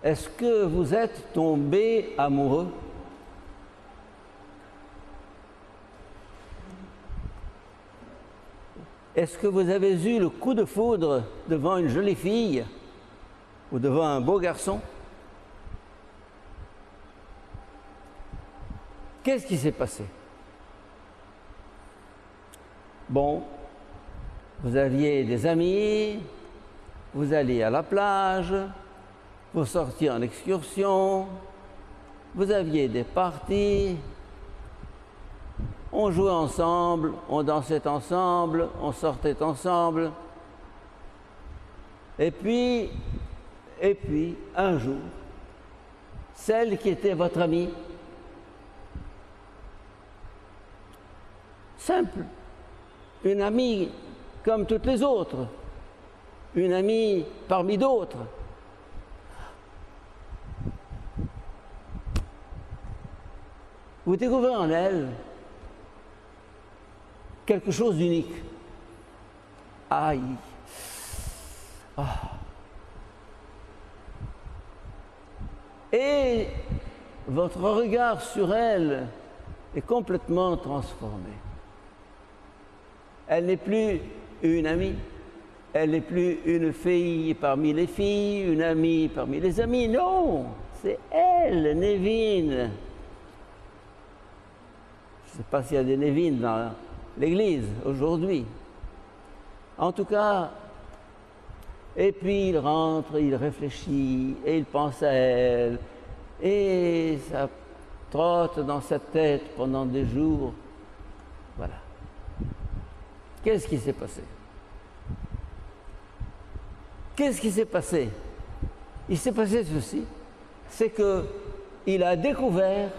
Est-ce que vous êtes tombé amoureux? Est-ce que vous avez eu le coup de foudre devant une jolie fille ou devant un beau garçon? Qu'est-ce qui s'est passé? Bon, vous aviez des amis, vous alliez à la plage, vous sortiez en excursion, vous aviez des parties, on jouait ensemble, on dansait ensemble, on sortait ensemble. Et puis, un jour, celle qui était votre amie, simple, une amie comme toutes les autres, une amie parmi d'autres. Vous découvrez en elle quelque chose d'unique. Aïe! Oh. Et votre regard sur elle est complètement transformé. Elle n'est plus une amie, elle n'est plus une fille parmi les filles, une amie parmi les amis. Non, c'est elle, Nevin. Je ne sais pas s'il y a des Nevin dans l'église aujourd'hui. En tout cas, et puis il rentre, il réfléchit, et il pense à elle, et ça trotte dans sa tête pendant des jours. Voilà. Qu'est-ce qui s'est passé? Qu'est-ce qui s'est passé? Il s'est passé ceci, c'est qu'il a découvert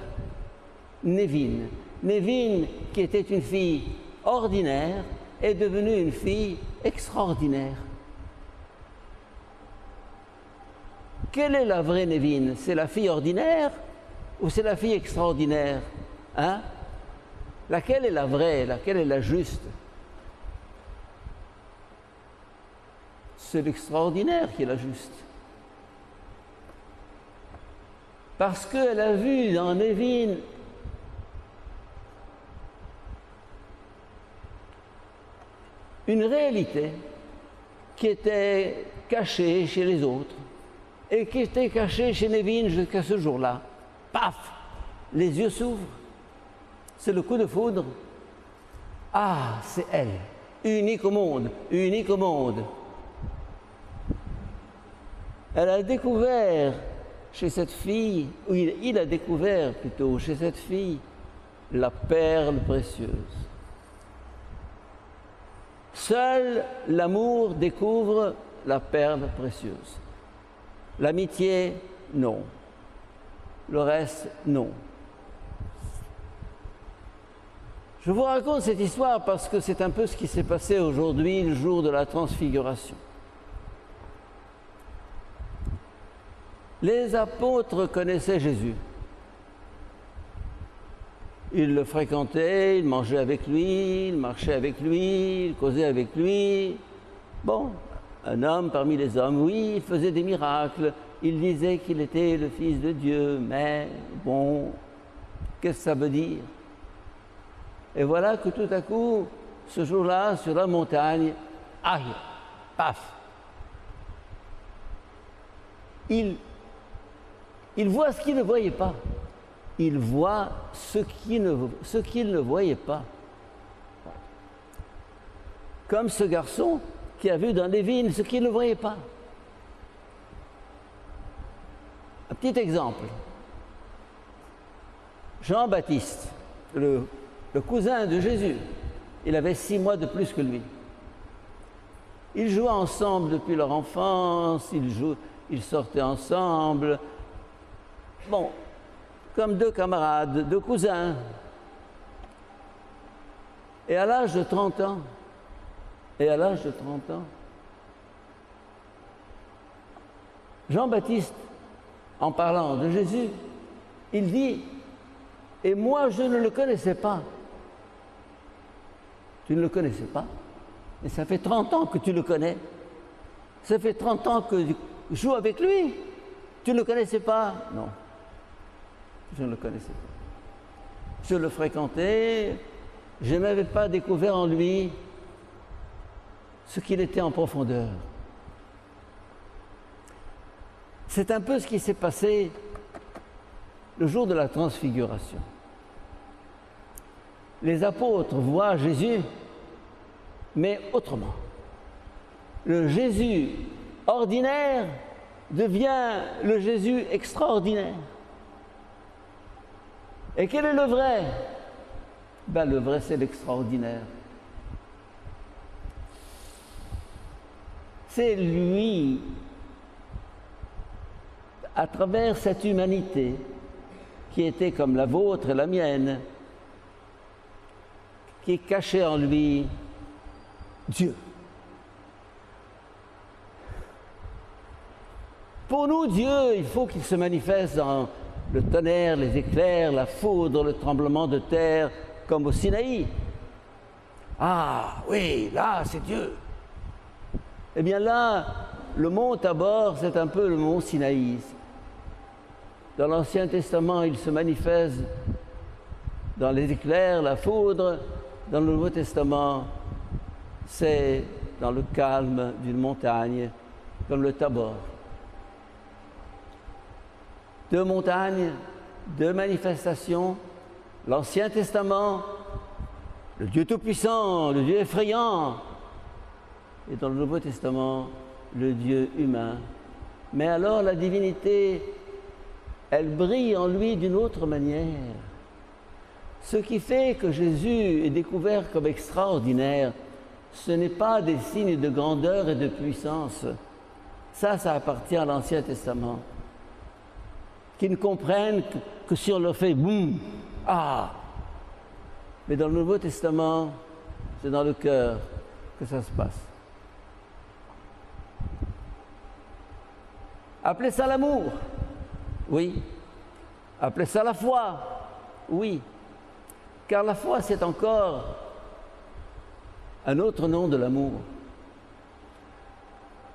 Nevin. Nevin, qui était une fille ordinaire, est devenue une fille extraordinaire. Quelle est la vraie Nevin? C'est la fille ordinaire ou c'est la fille extraordinaire? Hein? Laquelle est la vraie? Laquelle est la juste? C'est l'extraordinaire qui est la juste. Parce qu'elle a vu dans Nevin une réalité qui était cachée chez les autres et qui était cachée chez Nevin jusqu'à ce jour-là. Paf! Les yeux s'ouvrent. C'est le coup de foudre. Ah, c'est elle. Unique au monde. Unique au monde. Elle a découvert chez cette fille, ou il a découvert plutôt chez cette fille, la perle précieuse. Seul l'amour découvre la perle précieuse. L'amitié, non. Le reste, non. Je vous raconte cette histoire parce que c'est un peu ce qui s'est passé aujourd'hui, le jour de la transfiguration. Les apôtres connaissaient Jésus. Ils le fréquentaient, ils mangeaient avec lui, ils marchaient avec lui, ils causaient avec lui. Bon, un homme parmi les hommes, oui, il faisait des miracles. Il disait qu'il était le Fils de Dieu, mais bon, qu'est-ce que ça veut dire? Et voilà que tout à coup, ce jour-là, sur la montagne, aïe, paf, il voit ce qu'il ne voyait pas. Il voit ce qu'il ne voyait pas. Comme ce garçon qui a vu dans les vignes ce qu'il ne voyait pas. Un petit exemple. Jean-Baptiste, le cousin de Jésus, il avait 6 mois de plus que lui. Ils jouaient ensemble depuis leur enfance, ils sortaient ensemble. Bon, comme 2 camarades, 2 cousins. Et à l'âge de 30 ans, Jean-Baptiste, en parlant de Jésus, il dit, et moi je ne le connaissais pas. Tu ne le connaissais pas? Mais ça fait 30 ans que tu le connais. Ça fait 30 ans que je joue avec lui. Tu ne le connaissais pas? Non, je ne le connaissais pas. Je le fréquentais, je n'avais pas découvert en lui ce qu'il était en profondeur. C'est un peu ce qui s'est passé le jour de la transfiguration. Les apôtres voient Jésus, mais autrement. Le Jésus ordinaire devient le Jésus extraordinaire. Et quel est le vrai? Le vrai, c'est l'extraordinaire. C'est lui, à travers cette humanité, qui était comme la vôtre et la mienne, qui cachait en lui Dieu. Pour nous, Dieu, il faut qu'il se manifeste dans le tonnerre, les éclairs, la foudre, le tremblement de terre, comme au Sinaï. Ah oui, là, c'est Dieu. Eh bien là, le mont Tabor, c'est un peu le mont Sinaï. Dans l'Ancien Testament, il se manifeste dans les éclairs, la foudre. Dans le Nouveau Testament, c'est dans le calme d'une montagne, comme le Tabor. Deux montagnes, deux manifestations. L'Ancien Testament, le Dieu Tout-Puissant, le Dieu effrayant. Et dans le Nouveau Testament, le Dieu humain. Mais alors la divinité, elle brille en lui d'une autre manière. Ce qui fait que Jésus est découvert comme extraordinaire, ce n'est pas des signes de grandeur et de puissance. Ça appartient à l'Ancien Testament. Qui ne comprennent que si on leur fait boum, ah. Mais dans le Nouveau Testament, c'est dans le cœur que ça se passe. Appelez ça l'amour, oui. Appelez ça la foi, oui. Car la foi, c'est encore un autre nom de l'amour.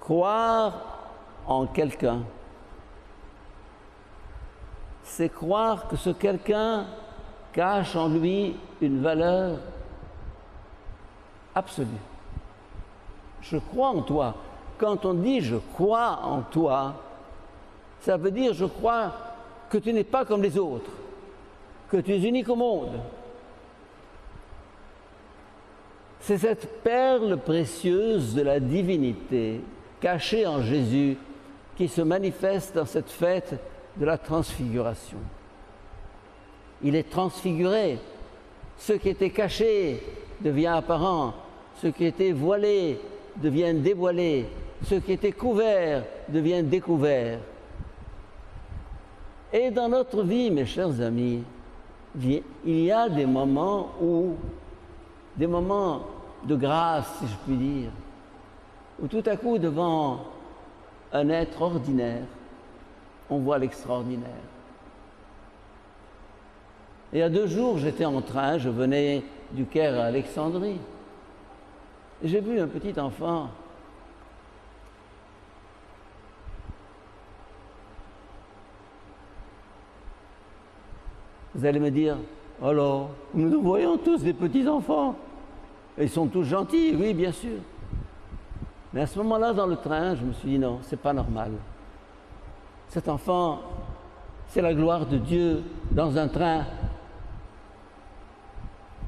Croire en quelqu'un, c'est croire que ce quelqu'un cache en lui une valeur absolue. Je crois en toi. Quand on dit « je crois en toi », ça veut dire « je crois que tu n'es pas comme les autres, que tu es unique au monde ». C'est cette perle précieuse de la divinité cachée en Jésus qui se manifeste dans cette fête de la transfiguration. Il est transfiguré. Ce qui était caché devient apparent. Ce qui était voilé devient dévoilé. Ce qui était couvert devient découvert. Et dans notre vie, mes chers amis, il y a des moments de grâce, si je puis dire, où tout à coup, devant un être ordinaire, on voit l'extraordinaire. Et il y a 2 jours, j'étais en train, je venais du Caire à Alexandrie, et j'ai vu un petit enfant. Vous allez me dire, alors, nous voyons tous des petits-enfants. Et ils sont tous gentils, oui, bien sûr. Mais à ce moment-là, dans le train, je me suis dit, non, c'est pas normal. Cet enfant, c'est la gloire de Dieu dans un train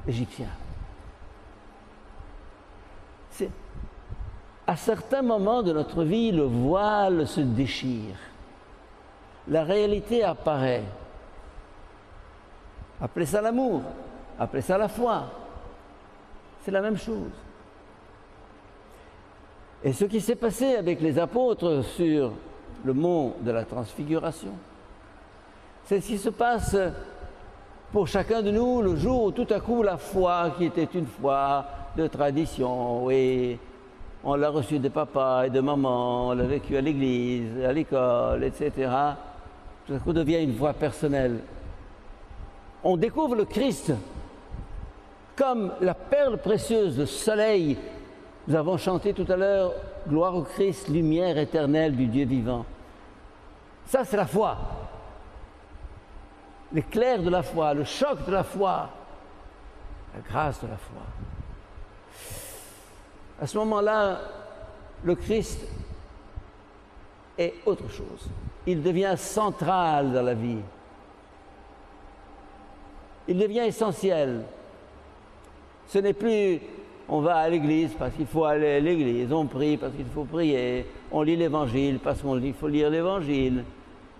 égyptien. À certains moments de notre vie, le voile se déchire. La réalité apparaît. Appelez ça l'amour, appelez ça la foi. C'est la même chose. Et ce qui s'est passé avec les apôtres sur le mont de la Transfiguration, c'est ce qui se passe pour chacun de nous le jour où tout à coup la foi, qui était une foi de tradition, oui, on l'a reçue de papa et de maman, on l'a vécu à l'église, à l'école, etc., tout à coup devient une foi personnelle. On découvre le Christ comme la perle précieuse, le soleil. Nous avons chanté tout à l'heure « Gloire au Christ, lumière éternelle du Dieu vivant ». Ça, c'est la foi. L'éclair de la foi, le choc de la foi, la grâce de la foi. À ce moment-là, le Christ est autre chose. Il devient central dans la vie. Il devient essentiel. Ce n'est plus on va à l'église parce qu'il faut aller à l'église, on prie parce qu'il faut prier, on lit l'évangile parce qu'il faut lire l'évangile.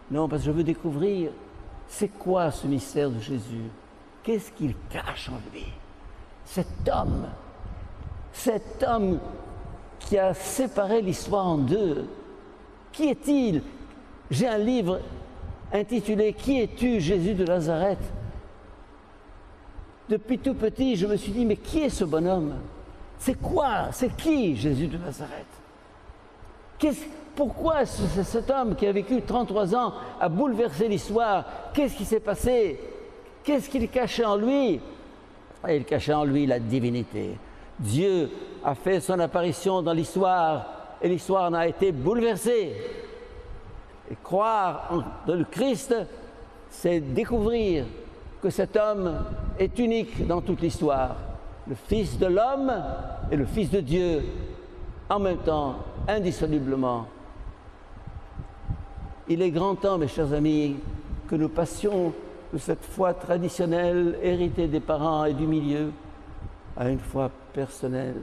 Non, parce que je veux découvrir c'est quoi ce mystère de Jésus. Qu'est-ce qu'il cache en lui? Cet homme qui a séparé l'histoire en deux. Qui est-il? J'ai un livre intitulé « Qui es-tu, Jésus de Nazareth ?» Depuis tout petit, je me suis dit, mais qui est ce bonhomme? C'est quoi? C'est qui Jésus de Nazareth? Pourquoi cet homme qui a vécu 33 ans a bouleversé l'histoire? Qu'est-ce qui s'est passé? Qu'est-ce qu'il cachait en lui? Et il cachait en lui la divinité. Dieu a fait son apparition dans l'histoire et l'histoire en a été bouleversée. Et croire dans le Christ, c'est découvrir que cet homme est unique dans toute l'histoire. Le Fils de l'homme et le Fils de Dieu, en même temps, indissolublement. Il est grand temps, mes chers amis, que nous passions de cette foi traditionnelle héritée des parents et du milieu à une foi personnelle,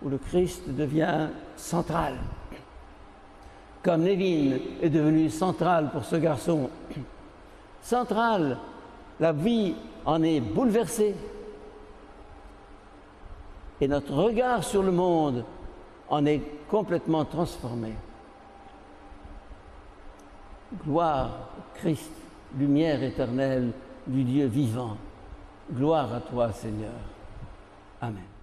où le Christ devient central. Comme Nevin est devenu central pour ce garçon. Central, la vie en est bouleversée. Et notre regard sur le monde en est complètement transformé. Gloire au Christ, lumière éternelle du Dieu vivant. Gloire à toi, Seigneur. Amen.